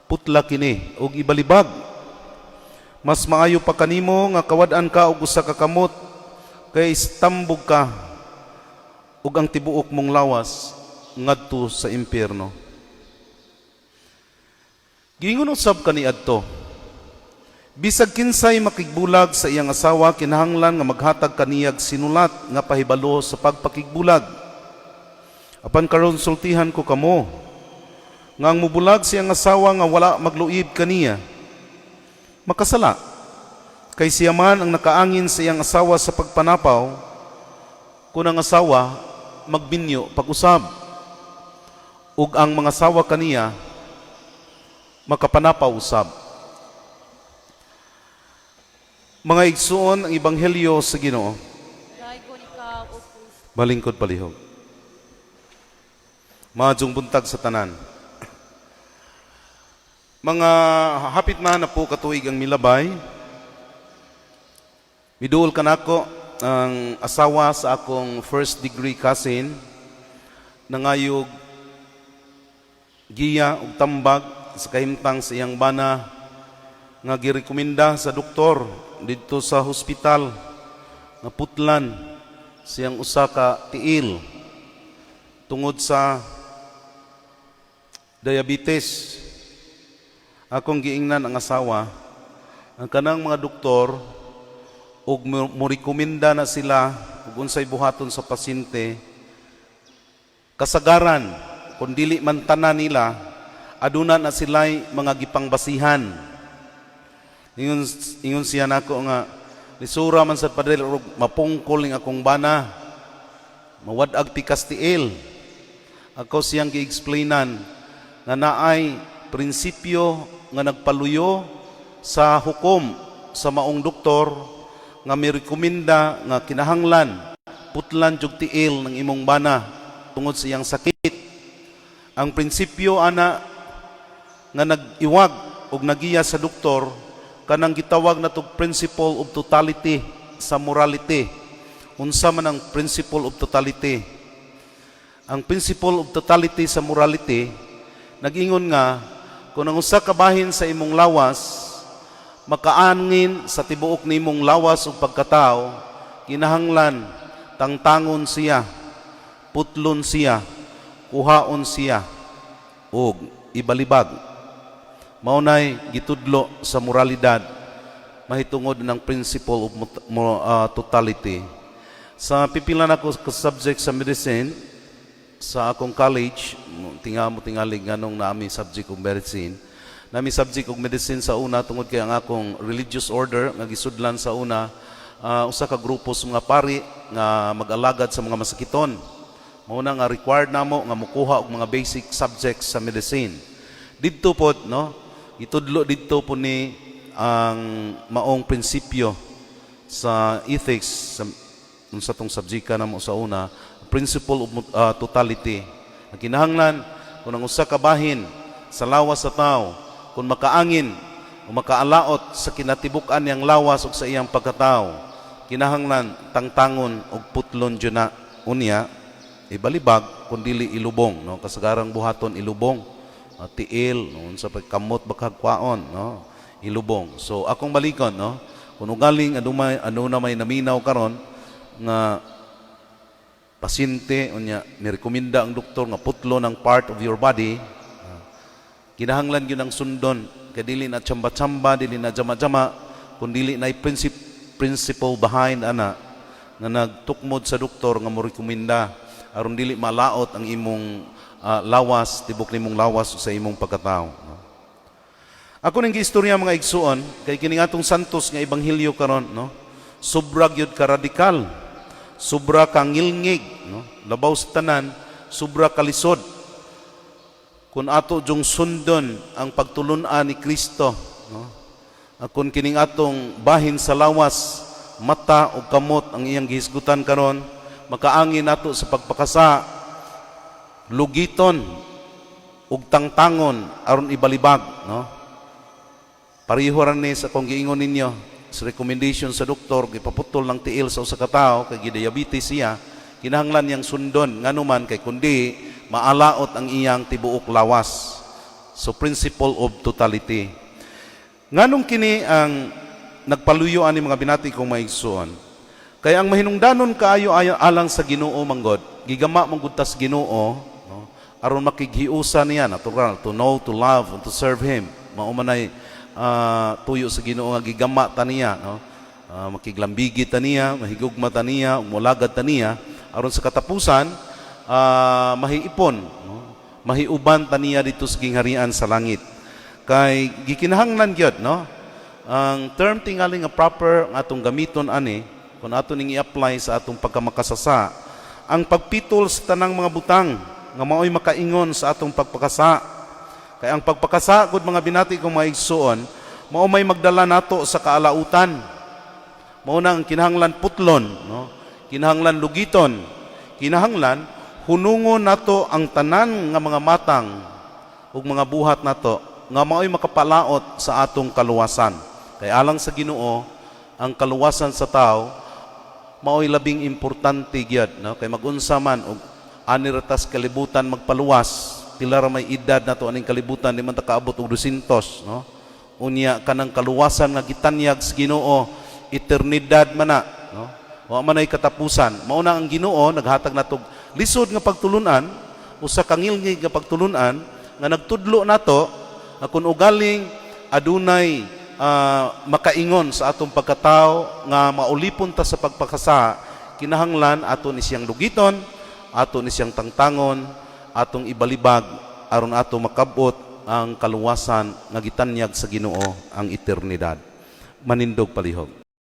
putla kini ug ibalibag. Mas maayo pa kanimo nga kawad-an ka og usa ka kamot kay istambog ka ug ang tibuok mong lawas ngadto sa impyerno. Giingon usab kani adto, bisag kinsay makigbulag sa iyang asawa kinahanglan nga maghatag kaniyag sinulat nga pahibalo sa pagpakigbulag. Apan karon sultihan ko kamo nga ang mubulag sa iyang asawa nga wala magluib kaniya, makasala. Kay siya man ang nakaangin sa iyang asawa sa pagpanapaw, kung ang asawa magbinyo pag-usab, ug ang mga asawa kaniya makapanapaw usab. Mga igsuon ang ebanghelyo sa Ginoo. Balingkod palihog. Maadjong buntag sa tanan. Mga hapit na po katuig ang milabay. Miduol kanako ang asawa sa akong first degree cousin nangayog giya ug tambag sa kahimtang sa iyang bana nga girekomenda sa doktor didto sa hospital nga putlan siyang usa ka tiil tungod sa diabetes. Akong giingnan ang asawa, ang kanang mga doktor, ug murekomenda na sila ug unsay buhaton sa pasyente, kasagaran, kung dili man tanan nila, aduna na sila'y mga gipangbasihan. Ingon siya nako nga, lisura man sa padre, mapungkol ng akong bana, mawadag pikas tiil. Ako siyang gi-explainan na naay prinsipyo nga nagpaluyo sa hukom sa maong doktor nga mirekomenda nga kinahanglan putlan jug tiil ng imong bana tungod sa iyang sakit. Ang prinsipyo ana nga nag-iwag ug nagiya sa doktor kanang gitawag natog principle of totality sa morality. Unsa man ang principle of totality? Ang principle of totality sa morality nag-ingon nga kung ang usa ka bahin sa imong lawas makaangin sa tibuok nimong lawas ug pagkatao, kinahanglan tangtangon siya, putlon siya, kuhaon siya ug ibalibag. Maunay gitudlo sa moralidad mahitungod ng principle of totality. Sa pipila nako ka subject sa medicine sa akong college, tingalig nganong naami subject og medicine. Nami subject og medicine sa una tungod kay ang akong religious order nga gisudlan sa una, usa ka grupo sa mga pari nga mag-alagad sa mga masakiton. Mao na nga required namo nga mokuha og mga basic subjects sa medicine. Didto pod no, itudlo didto po ni ang maong prinsipyo sa ethics sa tong subject namo sa una, principle of totality. Ang kinahanglan kung ang usa ka bahin sa lawas sa tao, kung makaangin o makaalaot sa kinatibuk-an niyang lawas o sa iyang pagkatao, kinahanglan tangtangon og putlon jud na unya ibalibag kun dili ilubong no, kasagarang buhaton ilubong, tiil no, sa pagkamot baghagkwaon no, ilubong. So akong balikon no, kung ugaling ano na may naminaw karon nga pasyente unya nirekomenda ang doktor nga putlo ng part of your body, kinahanglan gyud ang sundon kay dili na tsamba-tsamba, dili na jama-jama, kun dili na principle behind ana nga nagtukmod sa doktor nga morekomenda aron dili malaot ang imong lawas, tibok nimong lawas sa imong pagkatao. Ako ning giistorya mga igsuon kay kining atong santos nga ebanghelyo karon no, sobra gyud ka radikal. Sobra kang ngilngig, no? Labaw sa tanan, sobra kalisod. Kung ato jung sundon ang pagtulunan ni Kristo, no? Kung kining atong bahin sa lawas, mata o kamot ang iyang gihisgutan karon, makaangin nato sa pagpakasa, lugiton, ug tangtangon, aron ibalibag, no? Pareho ran ni sa kung giingon ninyo, sa recommendation sa doktor, ipaputol ng tiil sa usa ka tawo kay diabetes siya, kinahanglan niyang sundon nganuman kay kundi maalaot ang iyang tibuok lawas So principle of totality. Nganong kini ang nagpaluyo ani mga binati kong maigsuon. Kaya ang mahinungdanon kaayo alang sa Ginoo manggod, gigama manggod tas Ginoo, no? Aron makighiusa niya natural to know, to love, and to serve him. Mao man ay tuyo sa Ginoo nga gigama ta niya, no? Makiglambigi ta niya, mahigugma ta niya, umulagad ta niya aron sa katapusan mahiipon, no? Mahiuban ta niya dito sa gingharian sa langit. Kay gikinahanglan gyud, no? Ang term tingali nga proper nga atong gamiton ani kung ato ning i-apply sa atong pagkamakasasa, ang pagpitol sa tanang mga butang nga mao'y makaingon sa atong pagpakasa. Kaya ang pagpakasa, gud mga binati kong mga igsuon, mao may magdala nato sa kaalautan. Mao na ang kinahanglan putlon, no? Kinahanglan lugiton, kinahanglan hunungon nato ang tanan nga mga matang ug mga buhat nato nga mao'y makapalaot sa atong kaluwasan. Kaya alang sa Ginoo, ang kaluwasan sa tao mao'y labing importante gyud, no? Kay magunsa man og ani ratas kalibutan magpaluwas, pila ra may edad nato aning kalibutan di man ta kaabot og 200, no? Unya kanang kaluwasan nga gitanyag sa Ginoo, eternidad man na, no? Wa man ay katapusan. Mao na ang Ginoo naghatag natog lisod nga pagtulunan, usa ka ngilngig nga pagtulunan nga nagtudlo nato na kun ugaling adunay makaingon sa atong pagkatao nga maulipon ta sa pagpakasa, kinahanglan aton ni siyang lugiton, aton ni siyang tangtangon, atong ibalibag aron ato makabot ang kaluwasan nga gitanyag sa Ginoo, ang eternidad. Manindog palihog.